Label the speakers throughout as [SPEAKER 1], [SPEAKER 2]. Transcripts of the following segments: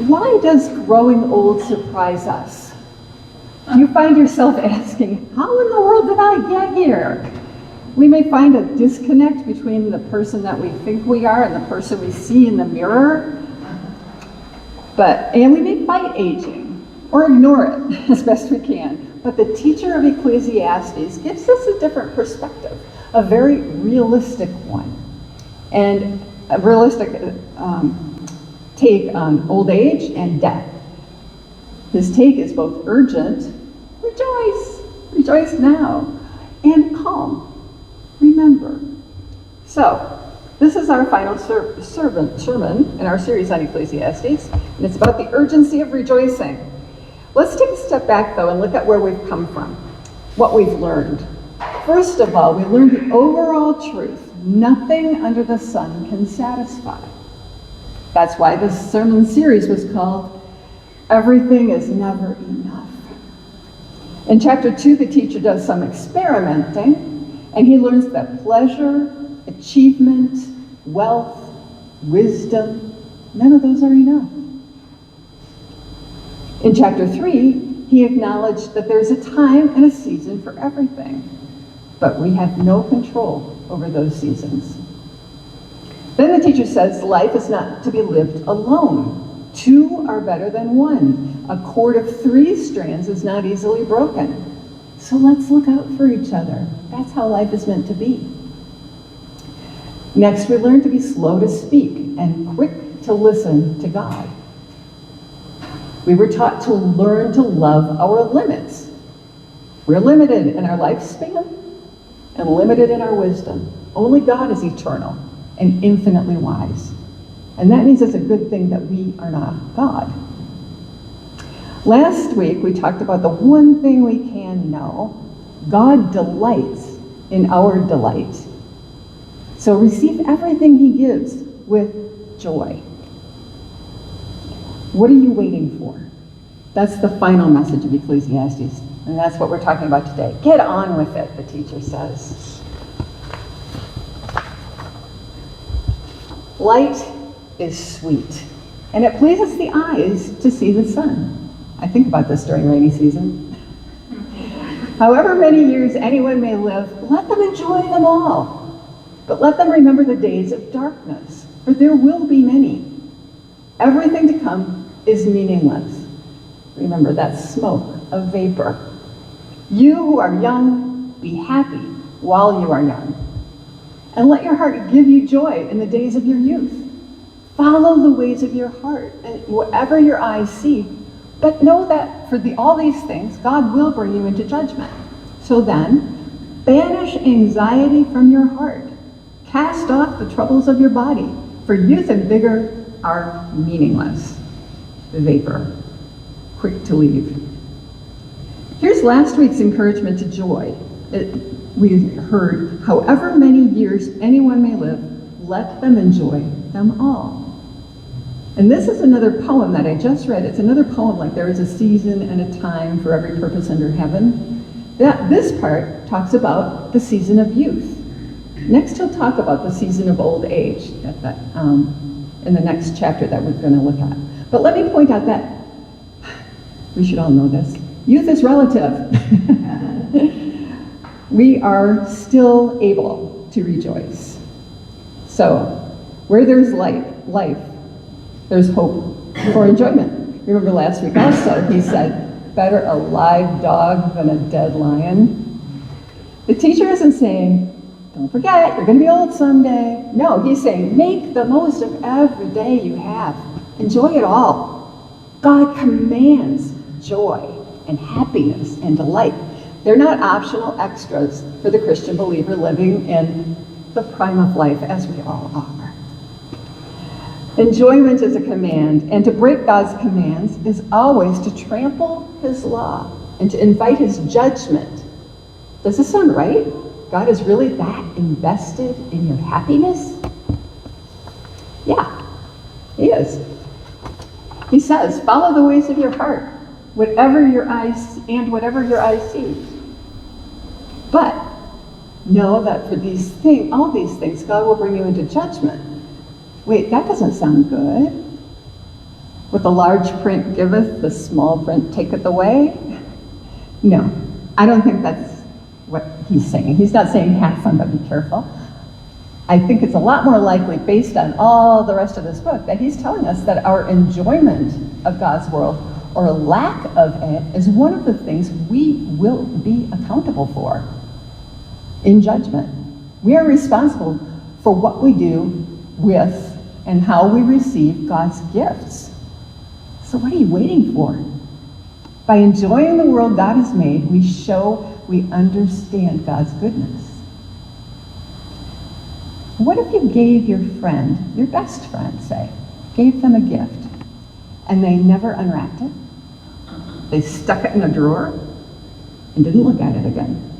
[SPEAKER 1] Why does growing old surprise us? You find yourself asking, how in the world did I get here? We may find a disconnect between the person that we think we are and the person we see in the mirror. And we may fight aging or ignore it as best we can. But the teacher of Ecclesiastes gives us a different perspective, a very realistic one, and a realistic take on old age and death. His take is both urgent, rejoice now, and calm, remember. So, this is our final sermon in our series on Ecclesiastes, and it's about the urgency of rejoicing. Let's take a step back, though, and look at where we've come from, what we've learned. First of all, we learned the overall truth. Nothing under the sun can satisfy. That's why this sermon series was called Everything is Never Enough. In chapter 2, the teacher does some experimenting, and he learns that pleasure, achievement, wealth, wisdom, none of those are enough. In chapter 3, he acknowledged that there's a time and a season for everything, but we have no control over those seasons. Then the teacher says life is not to be lived alone. Two are better than one. A cord of 3 strands is not easily broken. So let's look out for each other. That's how life is meant to be. Next, we learn to be slow to speak and quick to listen to God. We were taught to learn to love our limits. We're limited in our lifespan and limited in our wisdom. Only God is eternal and infinitely wise. And that means it's a good thing that we are not God. Last week, we talked about the one thing we can know. God delights in our delight. So receive everything he gives with joy. What are you waiting for? That's the final message of Ecclesiastes, and that's what we're talking about today. Get on with it, the teacher says. Light is sweet, and it pleases the eyes to see the sun. I think about this during rainy season. However many years anyone may live, let them enjoy them all. But let them remember the days of darkness, for there will be many. Everything to come is meaningless. Remember, that's smoke, a vapor. You who are young, be happy while you are young. And let your heart give you joy in the days of your youth. Follow the ways of your heart, and whatever your eyes see. But know that for all these things, God will bring you into judgment. So then, banish anxiety from your heart. Cast off the troubles of your body, for youth and vigor are meaningless. The vapor, quick to leave. Here's last week's encouragement to joy. We heard, however many years anyone may live, let them enjoy them all. And this is another poem that I just read. It's another poem like there is a season and a time for every purpose under heaven. This part talks about the season of youth. Next he'll talk about the season of old age in the next chapter that we're going to look at. But let me point out that, we should all know this, youth is relative. We are still able to rejoice. So, where there's life, there's hope for enjoyment. Remember last week also, he said, better a live dog than a dead lion. The teacher isn't saying, don't forget, you're going to be old someday. No, he's saying, make the most of every day you have. Enjoy it all. God commands joy and happiness and delight. They're not optional extras for the Christian believer living in the prime of life as we all are. Enjoyment is a command, and to break God's commands is always to trample his law and to invite his judgment. Does this sound right? God is really that invested in your happiness? Yeah, he is. He says, follow the ways of your heart, whatever your eyes see. But know that for all these things, God will bring you into judgment. Wait, that doesn't sound good. What the large print giveth, the small print taketh away. No, I don't think that's what he's saying. He's not saying have fun, but be careful. I think it's a lot more likely, based on all the rest of this book, that he's telling us that our enjoyment of God's world, or lack of it, is one of the things we will be accountable for in judgment. We are responsible for what we do with and how we receive God's gifts. So what are you waiting for? By enjoying the world God has made, we show we understand God's goodness. What if you gave your friend, your best friend, say, gave them a gift, and they never unwrapped it? They stuck it in a drawer and didn't look at it again.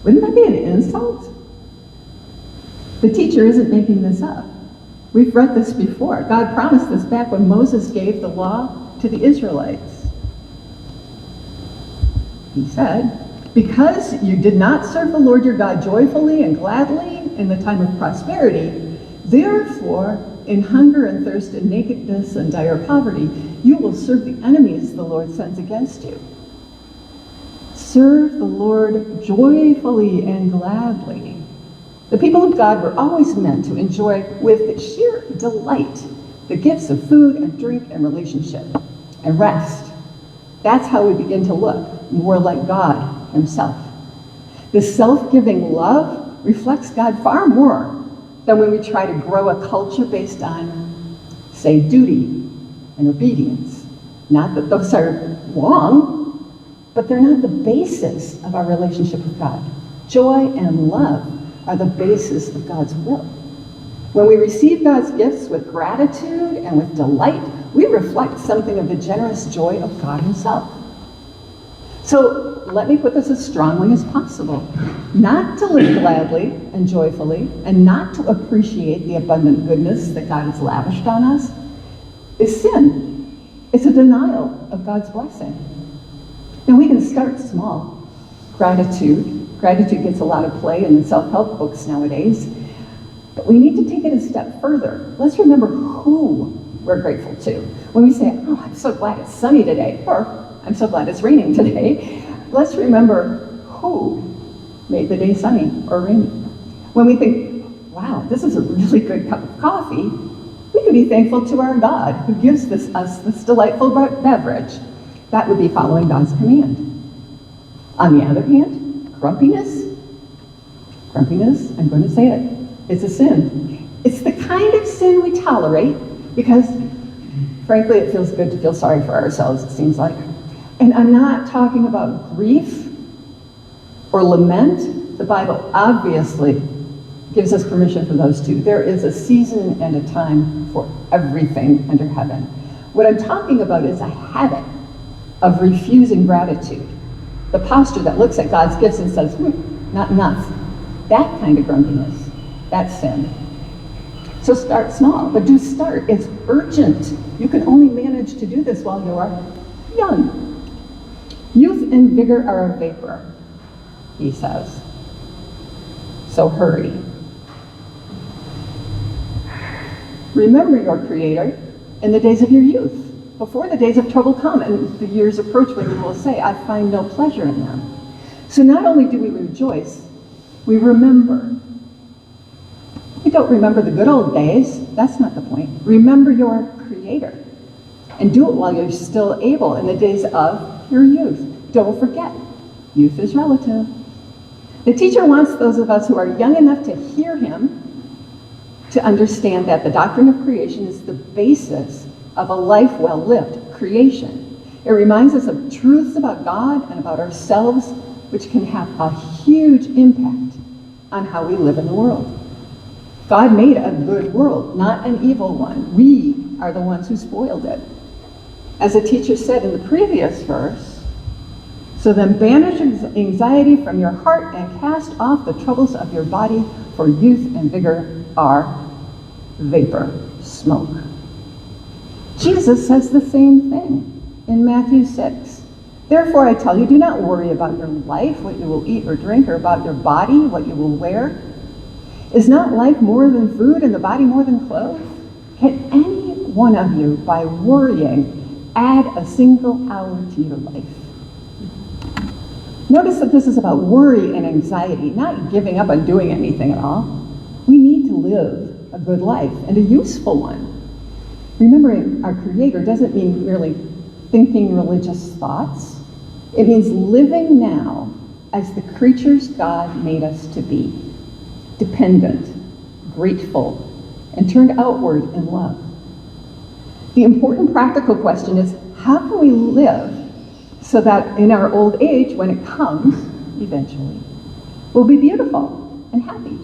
[SPEAKER 1] Wouldn't that be an insult? The teacher isn't making this up. We've read this before. God promised this back when Moses gave the law to the Israelites. He said, because you did not serve the Lord your God joyfully and gladly in the time of prosperity, therefore, in hunger and thirst and nakedness and dire poverty, you will serve the enemies the Lord sends against you. Serve the Lord joyfully and gladly. The people of God were always meant to enjoy with sheer delight the gifts of food and drink and relationship and rest. That's how we begin to look more like God himself. This self-giving love reflects God far more than when we try to grow a culture based on, say, duty and obedience. Not that those are wrong, but they're not the basis of our relationship with God. Joy and love are the basis of God's will. When we receive God's gifts with gratitude and with delight, we reflect something of the generous joy of God himself. So let me put this as strongly as possible. Not to live gladly and joyfully, and not to appreciate the abundant goodness that God has lavished on us, is sin. It's a denial of God's blessing. Now we can start small. Gratitude gets a lot of play in the self-help books nowadays. But we need to take it a step further. Let's remember who we're grateful to. When we say, oh, I'm so glad it's sunny today, or I'm so glad it's raining today, let's remember who made the day sunny or rainy. When we think, wow, this is a really good cup of coffee, we can be thankful to our God who gives us this delightful beverage. That would be following God's command. On the other hand, grumpiness, I'm going to say it, it's a sin. It's the kind of sin we tolerate because, frankly, it feels good to feel sorry for ourselves, it seems like. And I'm not talking about grief or lament. The Bible obviously gives us permission for those two. There is a season and a time for everything under heaven. What I'm talking about is a habit of refusing gratitude. The posture that looks at God's gifts and says, not enough. That kind of grumpiness, that's sin. So start small, but do start. It's urgent. You can only manage to do this while you are young. Youth and vigor are a vapor, he says. So hurry. Remember your Creator in the days of your youth, before the days of trouble come and the years approach when you will say, I find no pleasure in them. So not only do we rejoice, we remember. We don't remember the good old days. That's not the point. Remember your Creator. And do it while you're still able in the days of your youth. Don't forget, youth is relative. The teacher wants those of us who are young enough to hear him to understand that the doctrine of creation is the basis of a life well lived, creation. It reminds us of truths about God and about ourselves, which can have a huge impact on how we live in the world. God made a good world, not an evil one. We are the ones who spoiled it. As the teacher said in the previous verse, so then banish anxiety from your heart and cast off the troubles of your body, for youth and vigor are vapor, smoke. Jesus says the same thing in Matthew 6. Therefore I tell you, do not worry about your life, what you will eat or drink, or about your body, what you will wear. Is not life more than food and the body more than clothes? Can any one of you, by worrying, add a single hour to your life? Notice that this is about worry and anxiety, not giving up on doing anything at all. We need to live a good life and a useful one. Remembering our Creator doesn't mean merely thinking religious thoughts. It means living now as the creatures God made us to be, dependent, grateful, and turned outward in love. The important practical question is, how can we live so that in our old age, when it comes, eventually, we'll be beautiful and happy?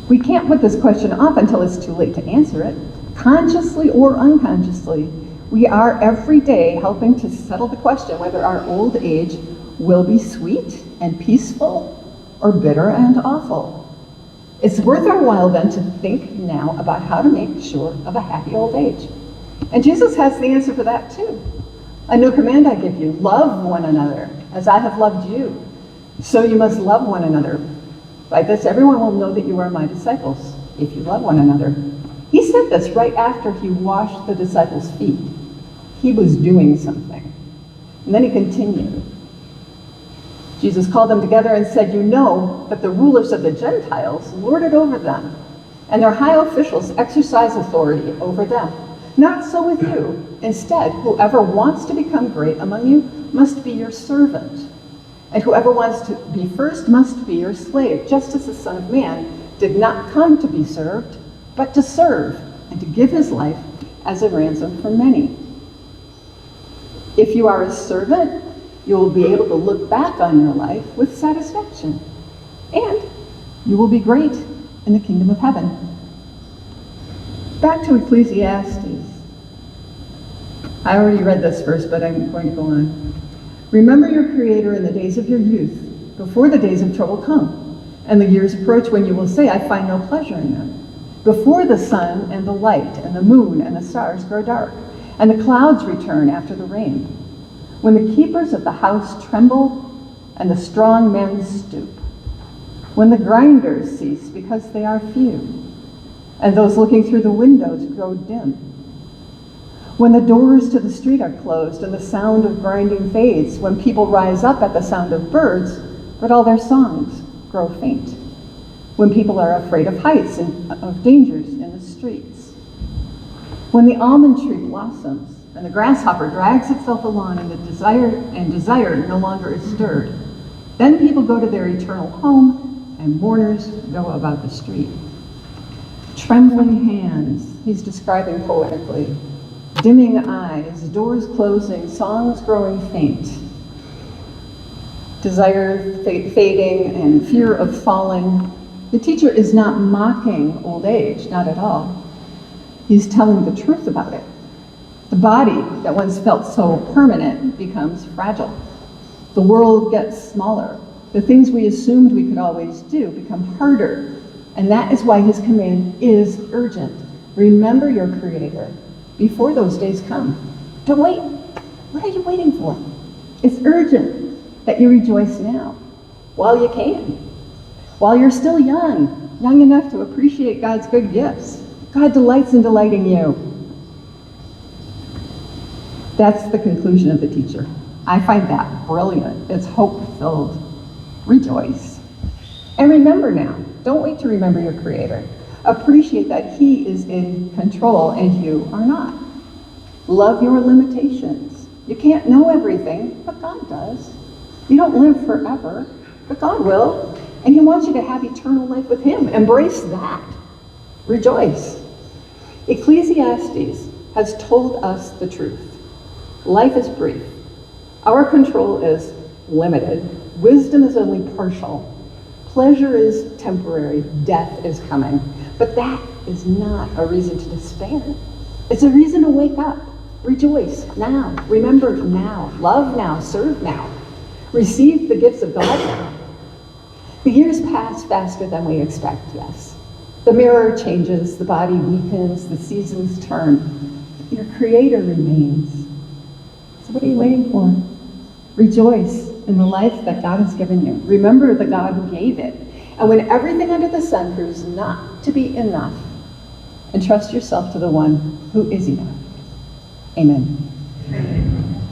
[SPEAKER 1] We can't put this question off until it's too late to answer it. Consciously or unconsciously, we are every day helping to settle the question whether our old age will be sweet and peaceful or bitter and awful. It's worth our while then to think now about how to make sure of a happy old age. And Jesus has the answer for that too. A new command I give you, love one another as I have loved you. So you must love one another. By this everyone will know that you are my disciples, if you love one another. He said this right after he washed the disciples' feet. He was doing something. And then he continued. Jesus called them together and said, you know that the rulers of the Gentiles lord it over them, and their high officials exercise authority over them. Not so with you. Instead, whoever wants to become great among you must be your servant. And whoever wants to be first must be your slave, just as the Son of Man did not come to be served, but to serve and to give his life as a ransom for many. If you are a servant, you will be able to look back on your life with satisfaction, and you will be great in the kingdom of heaven. Back to Ecclesiastes. I already read this verse, but I'm going to go on. Remember your Creator in the days of your youth, before the days of trouble come, and the years approach when you will say, I find no pleasure in them. Before the sun and the light and the moon and the stars grow dark, and the clouds return after the rain. When the keepers of the house tremble and the strong men stoop. When the grinders cease because they are few, and those looking through the windows grow dim. When the doors to the street are closed and the sound of grinding fades. When people rise up at the sound of birds, but all their songs grow faint. When people are afraid of heights and of dangers in the streets. When the almond tree blossoms and the grasshopper drags itself along and desire no longer is stirred, then people go to their eternal home and mourners go about the street. Trembling hands, he's describing poetically, dimming eyes, doors closing, songs growing faint, desire fading and fear of falling. The teacher is not mocking old age, not at all. He's telling the truth about it. The body that once felt so permanent becomes fragile. The world gets smaller. The things we assumed we could always do become harder. And that is why his command is urgent. Remember your Creator before those days come. Don't wait. What are you waiting for? It's urgent that you rejoice now, while you can, while you're still young enough to appreciate God's good gifts. God delights in delighting you. That's the conclusion of the teacher. I find that brilliant. It's hope-filled. Rejoice. And remember now, don't wait to remember your Creator. Appreciate that he is in control and you are not. Love your limitations. You can't know everything, but God does. You don't live forever, but God will. And he wants you to have eternal life with him. Embrace that. Rejoice. Ecclesiastes has told us the truth. Life is brief. Our control is limited. Wisdom is only partial. Pleasure is temporary. Death is coming. But that is not a reason to despair. It's a reason to wake up. Rejoice now. Remember now. Love now. Serve now. Receive the gifts of God now. The years pass faster than we expect, yes. The mirror changes, the body weakens, the seasons turn. Your Creator remains. So what are you waiting for? Rejoice in the life that God has given you. Remember the God who gave it. And when everything under the sun proves not to be enough, Entrust yourself to the one who is enough. Amen.